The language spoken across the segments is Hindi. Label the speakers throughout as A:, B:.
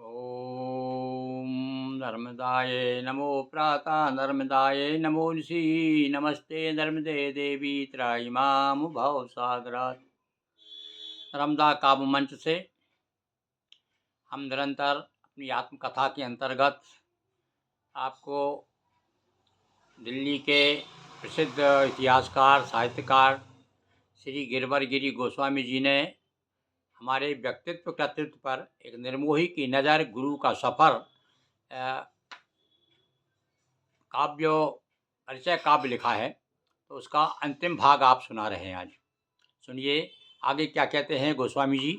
A: ओम नर्मदाय नमो प्रातः नर्मदाय नमो निशि नमस्ते नर्मदे देवी त्राहिमाम भव सागरात्। नर्मदा काव्य मंच से हम निरंतर अपनी आत्मकथा के अंतर्गत आपको दिल्ली के प्रसिद्ध इतिहासकार साहित्यकार श्री गिरवर गिरी गोस्वामी जी ने हमारे व्यक्तित्व कर्तृत्व पर एक निर्मोही की नज़र गुरु का सफ़र काव्य परिचय काव्य लिखा है। तो उसका अंतिम भाग आप सुना रहे हैं। आज सुनिए आगे क्या कहते हैं गोस्वामी जी।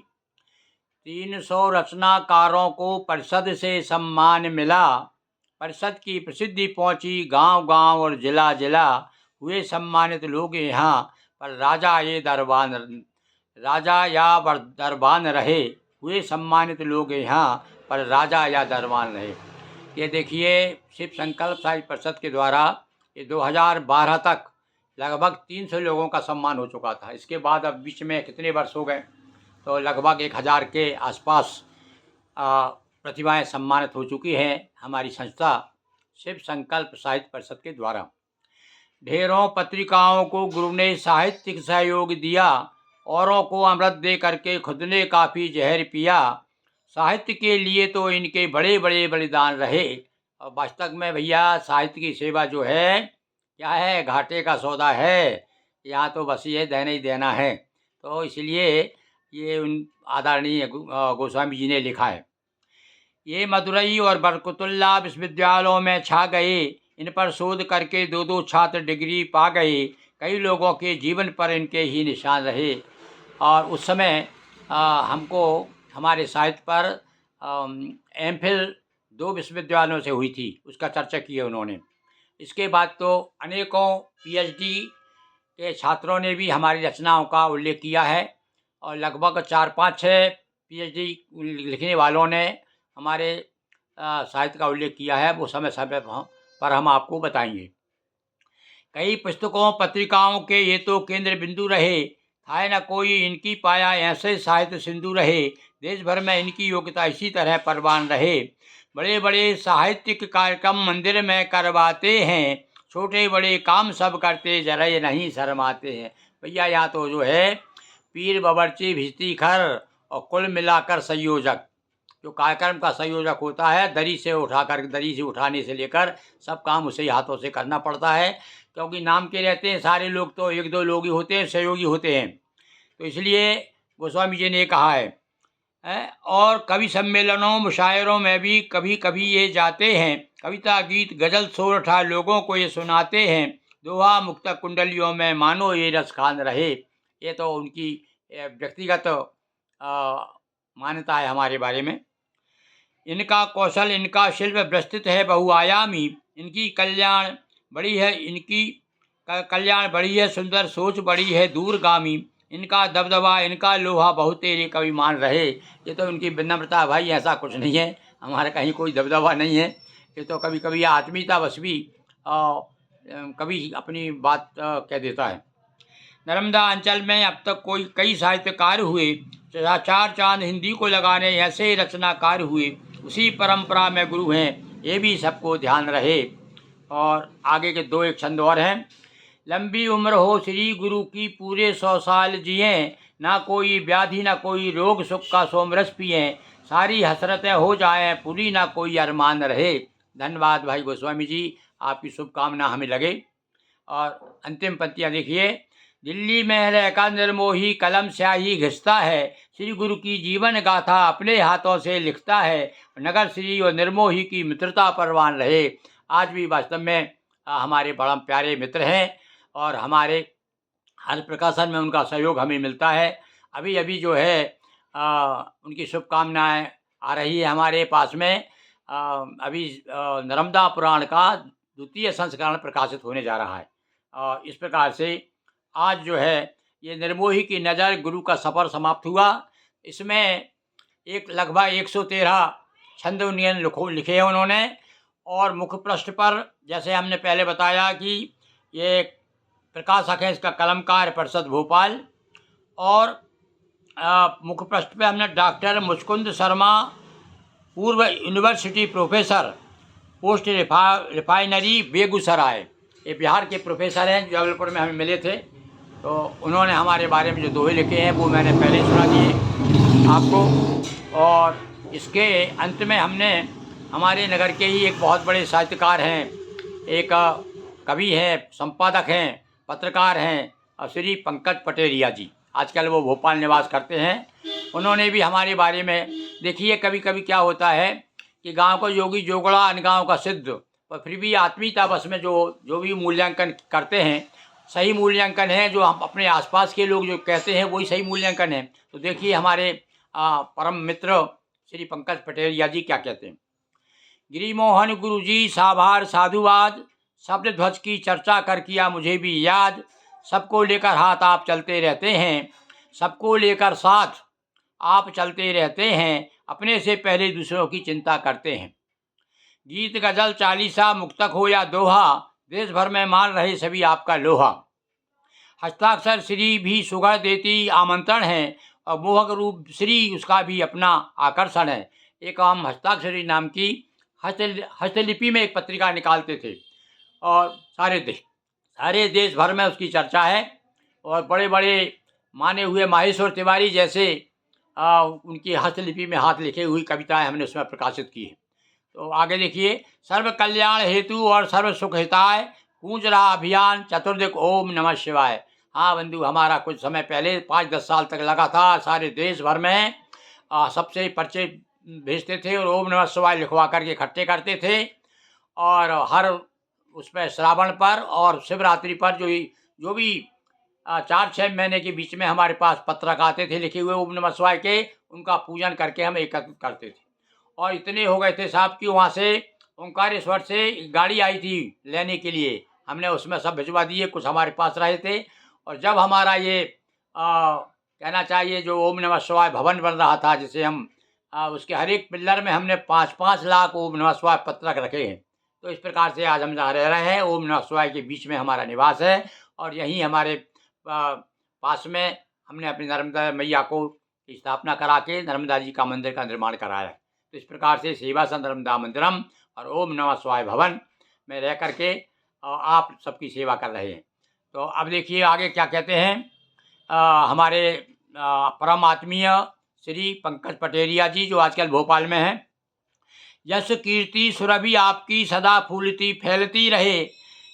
A: 300 रचनाकारों को परिषद से सम्मान मिला, परिषद की प्रसिद्धि पहुंची गांव गांव और जिला जिला, हुए सम्मानित लोग यहाँ पर राजा या दरबान रहे, हुए सम्मानित लोग यहाँ पर राजा या दरबान रहे। ये देखिए शिव संकल्प साहित्य परिषद के द्वारा ये 2012 तक लगभग 300 लोगों का सम्मान हो चुका था। इसके बाद अब बीच में कितने वर्ष हो गए, तो लगभग 1000 के आसपास प्रतिभाएं सम्मानित हो चुकी हैं हमारी संस्था शिव संकल्प साहित्य परिषद के द्वारा। ढेरों पत्रिकाओं को गुरु ने साहित्यिक सहयोग दिया, औरों को अमृत दे करके खुद ने काफ़ी जहर पिया, साहित्य के लिए तो इनके बड़े बड़े बलिदान रहे। और वास्तव में भैया साहित्य की सेवा जो है क्या है, घाटे का सौदा है, यहाँ तो बस ये देना ही देना है। तो इसलिए ये उन आदरणीय गोस्वामी जी ने लिखा है। ये मदुरई और बरकतुल्ला विश्वविद्यालयों में छा गए, इन पर शोध करके 2-2 छात्र डिग्री पा गए, कई लोगों के जीवन पर इनके ही निशान रहे। और उस समय हमको हमारे साहित्य पर एमफिल 2 विश्वविद्यालयों से हुई थी, उसका चर्चा की है उन्होंने। इसके बाद तो अनेकों पीएचडी के छात्रों ने भी हमारी रचनाओं का उल्लेख किया है और लगभग 4-5-6 पीएचडी लिखने वालों ने हमारे साहित्य का उल्लेख किया है। वो समय समय पर हम आपको बताएंगे। कई पुस्तकों पत्रिकाओं के ये तो केंद्र बिंदु रहे, था न कोई इनकी पाया ऐसे साहित्य सिंधु रहे, देश भर में इनकी योग्यता इसी तरह परवान रहे। बड़े बड़े साहित्यिक कार्यक्रम मंदिर में करवाते हैं, छोटे बड़े काम सब करते जरा ये नहीं शर्माते हैं। भैया यहाँ तो जो है पीर बावर्ची भिश्ती खर और कुल मिलाकर संयोजक, जो कार्यक्रम का संयोजक होता है दरी से उठाने से लेकर सब काम उसे हाथों से करना पड़ता है, क्योंकि नाम के रहते हैं सारे लोग तो 1-2 लोग ही होते हैं, सहयोगी होते हैं। तो इसलिए गोस्वामी जी ने कहा है और कवि सम्मेलनों मुशायरों में भी कभी कभी ये जाते हैं, कविता गीत गजल सोरठा लोगों को ये सुनाते हैं, दोहा मुक्त कुंडलियों में मानो ये रस खान रहे। ये तो उनकी व्यक्तिगत मान्यता है हमारे बारे में। इनका कौशल इनका शिल्प विस्तृत है बहुआयामी, इनकी कल्याण बड़ी है सुंदर सोच बड़ी है दूरगामी, इनका दबदबा इनका लोहा बहुत तेरे कवि मान रहे। ये तो उनकी विनम्रता, भाई ऐसा कुछ नहीं है, हमारे कहीं कोई दबदबा नहीं है। ये तो कभी कभी आत्मीयता बस भी कभी अपनी बात कह देता है। नर्मदा अंचल में अब तक कई साहित्यकार हुए, 4 चांद हिंदी को लगाने ऐसे रचनाकार हुए, उसी परंपरा में गुरु हैं ये भी सबको ध्यान रहे। और आगे के 2 एक छंद और हैं। लंबी उम्र हो श्री गुरु की पूरे 100 साल जिए, ना कोई व्याधि ना कोई रोग सुख का सोमरस पिए, सारी हसरतें हो जाएं पूरी ना कोई अरमान रहे। धन्यवाद भाई गोस्वामी जी, आपकी शुभकामना हमें लगे। और अंतिम पंक्तियाँ देखिए। दिल्ली में रहकर निर्मोही कलम स्याही घिसता है, श्री गुरु की जीवन गाथा अपने हाथों से लिखता है, नगर श्री और निर्मोही की मित्रता परवान रहे। आज भी वास्तव में हमारे बड़ा प्यारे मित्र हैं और हमारे हर प्रकाशन में उनका सहयोग हमें मिलता है। अभी अभी जो है उनकी शुभकामनाएं आ रही है हमारे पास में। अभी नर्मदा पुराण का 2य संस्करण प्रकाशित होने जा रहा है। इस प्रकार से आज जो है ये निर्मोही की नज़र गुरु का सफ़र समाप्त हुआ। इसमें लगभग 113 छंद लिखे हैं उन्होंने। और मुख्य पृष्ठ पर जैसे हमने पहले बताया कि ये प्रकाशक है, इसका कलमकार परिषद भोपाल। और मुख्य पृष्ठ पे हमने डॉक्टर मुचकुंद शर्मा पूर्व university professor, post refinery Begusarai. ये बिहार के प्रोफेसर हैं, जबलपुर में हमें मिले थे, तो उन्होंने हमारे बारे में जो दोहे लिखे हैं वो मैंने पहले ही सुना दिए आपको। और इसके अंत में हमने हमारे नगर के ही एक बहुत बड़े साहित्यकार हैं, एक कवि हैं, संपादक हैं, पत्रकार हैं, श्री पंकज पटेरिया जी। आजकल वो भोपाल निवास करते हैं। उन्होंने भी हमारे बारे में, देखिए कभी कभी क्या होता है कि गांव का योगी जोगड़ा अन गाँव का सिद्ध, पर फिर भी आत्मीयता बस में जो भी मूल्यांकन करते हैं सही मूल्यांकन है। जो हम अपने आसपास के लोग जो कहते हैं वही सही मूल्यांकन है। तो देखिए हमारे परम मित्र श्री पंकज पटेरिया जी क्या कहते हैं। गिरिमोहन गुरुजी साभार साधुवाद, शब्द ध्वज की चर्चा कर किया मुझे भी याद। सबको लेकर हाथ आप चलते रहते हैं, सबको लेकर साथ आप चलते रहते हैं, अपने से पहले दूसरों की चिंता करते हैं। गीत गजल चालीसा मुक्तक हो या दोहा, देश भर में मान रहे सभी आपका लोहा। हस्ताक्षर श्री भी सुगढ़ देती आमंत्रण है, और मोहक रूप श्री उसका भी अपना आकर्षण है। एक हम हस्ताक्षरी नाम की हस्तलिपि में एक पत्रिका निकालते थे, और सारे देश भर में उसकी चर्चा है। और बड़े बड़े माने हुए माहेश्वर तिवारी जैसे उनकी हस्तलिपि में हाथ लिखे हुई कविताएं हमने उसमें प्रकाशित की है। तो आगे देखिए, सर्व कल्याण हेतु और सर्व सुख हिताय, गूंज रहा अभियान चतुर्दिक ओम नमः शिवाय। हाँ बंधु, हमारा कुछ समय पहले 5-10 साल तक लगा था, सारे देश भर में सबसे पर्चे भेजते थे और ओम नमः शिवाय लिखवा करके इकट्ठे करते थे। और हर उसमें श्रावण पर और शिवरात्रि पर जो भी 4-6 महीने के बीच में हमारे पास पत्रक आते थे लिखे हुए ओम नमः शिवाय के, उनका पूजन करके हम एकत्रित करते थे। और इतने हो गए थे साहब कि वहाँ से ओंकारेश्वर से गाड़ी आई थी लेने के लिए, हमने उसमें सब भिजवा दिए, कुछ हमारे पास रहे थे। और जब हमारा ये कहना चाहिए जो ओम नमः शिवाय भवन बन रहा था, जिसे हम उसके हर एक पिल्लर में हमने 5-5 लाख ओम नमः शिवाय पत्रक रखे हैं। तो इस प्रकार से आज हम जहाँ रह रहे हैं, ओम नमः शिवाय के बीच में हमारा निवास है। और यहीं हमारे पास में हमने अपनी नर्मदा मैया को स्थापना करा के नर्मदा जी का मंदिर का निर्माण कराया है। तो इस प्रकार से सेवा स नर्मदा मंदिरम और ओम नमः शिवाय भवन में रह करके आप सबकी सेवा कर रहे हैं। तो अब देखिए आगे क्या कहते हैं हमारे परम आत्मीय श्री पंकज पटेरिया जी, जो आजकल भोपाल में हैं। यश कीर्ति सुरभि आपकी सदा फूलती फैलती रहे,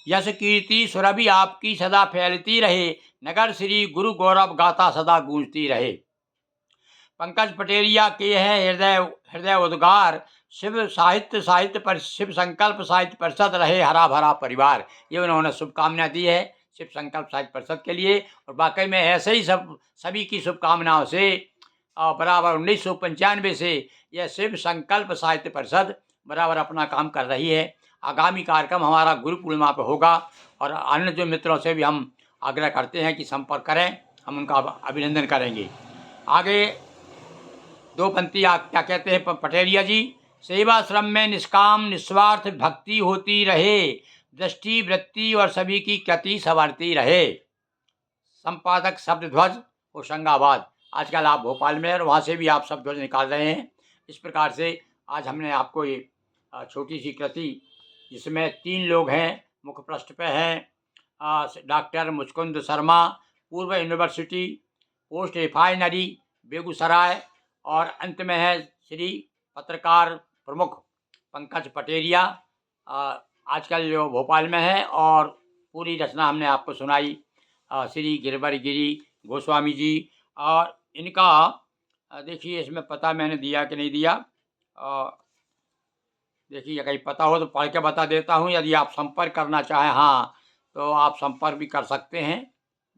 A: यश कीर्ति सुरभि आपकी सदा फैलती रहे, नगर श्री गुरु गौरव गाथा सदा गूंजती रहे। पंकज पटेरिया के हैं हृदय उद्गार, शिव संकल्प साहित्य परिषद रहे हरा भरा परिवार। ये उन्होंने शुभकामना दी है शिव संकल्प साहित्य परिषद के लिए। और वाकई में ऐसे ही सभी की शुभकामनाओं से बराबर 1995 से यह शिव संकल्प साहित्य परिषद बराबर अपना काम कर रही है। आगामी कार्यक्रम हमारा गुरु पूर्णिमा पर होगा, और अन्य जो मित्रों से भी हम आग्रह करते हैं कि संपर्क करें, हम उनका अभिनंदन करेंगे। आगे 2 पंक्ति क्या कहते हैं पटेरिया जी। सेवा श्रम में निष्काम निस्वार्थ भक्ति होती रहे, दृष्टि वृत्ति और सभी की गति संवरती रहे। संपादक शब्द ध्वज होशंगाबाद। आजकल आप भोपाल में और वहाँ से भी आप शब्द ध्वज निकाल रहे हैं। इस प्रकार से आज हमने आपको ये छोटी सी कृति, जिसमें 3 लोग हैं, मुख्य पृष्ठ पे हैं डॉक्टर मुचकुंद शर्मा, पूर्व यूनिवर्सिटी पोस्ट रिफाइनरी बेगूसराय, और अंत में है श्री पत्रकार प्रमुख पंकज पटेरिया, आजकल जो भोपाल में है। और पूरी रचना हमने आपको सुनाई श्री गिरवर गिरी गोस्वामी जी। और इनका देखिए इसमें पता मैंने दिया कि नहीं दिया, देखिए कहीं पता हो तो पढ़ के बता देता हूँ। यदि आप संपर्क करना चाहें हाँ तो आप संपर्क भी कर सकते हैं।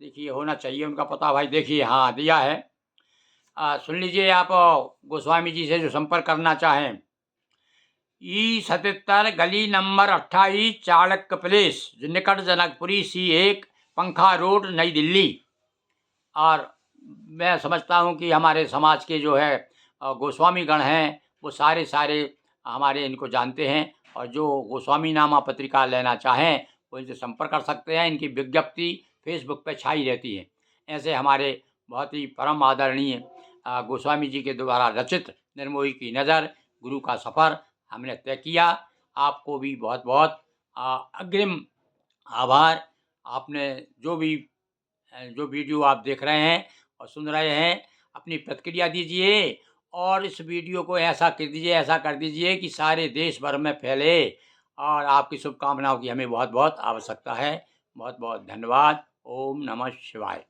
A: देखिए होना चाहिए उनका पता भाई, देखिए हाँ दिया है, सुन लीजिए आप गोस्वामी जी से जो संपर्क करना चाहें। E77 गली नंबर 28 चाणक्य प्लेस, निकट जनकपुरी C1 पंखा रोड नई दिल्ली। और मैं समझता हूँ कि हमारे समाज के जो है गोस्वामी गण हैं वो सारे हमारे इनको जानते हैं, और जो गोस्वामी नामा पत्रिका लेना चाहें वो इनसे संपर्क कर सकते हैं। इनकी विज्ञप्ति फेसबुक पर छाई रहती है। ऐसे हमारे बहुत ही परम आदरणीय गोस्वामी जी के द्वारा रचित निर्मोही की नज़र, गुरु का सफ़र हमने तय किया। आपको भी बहुत बहुत अग्रिम आभार। आपने जो वीडियो आप देख रहे हैं और सुन रहे हैं, अपनी प्रतिक्रिया दीजिए और इस वीडियो को ऐसा कर दीजिए कि सारे देश भर में फैले। और आपकी शुभकामनाओं की हमें बहुत बहुत आवश्यकता है। बहुत बहुत धन्यवाद। ओम नमः शिवाय।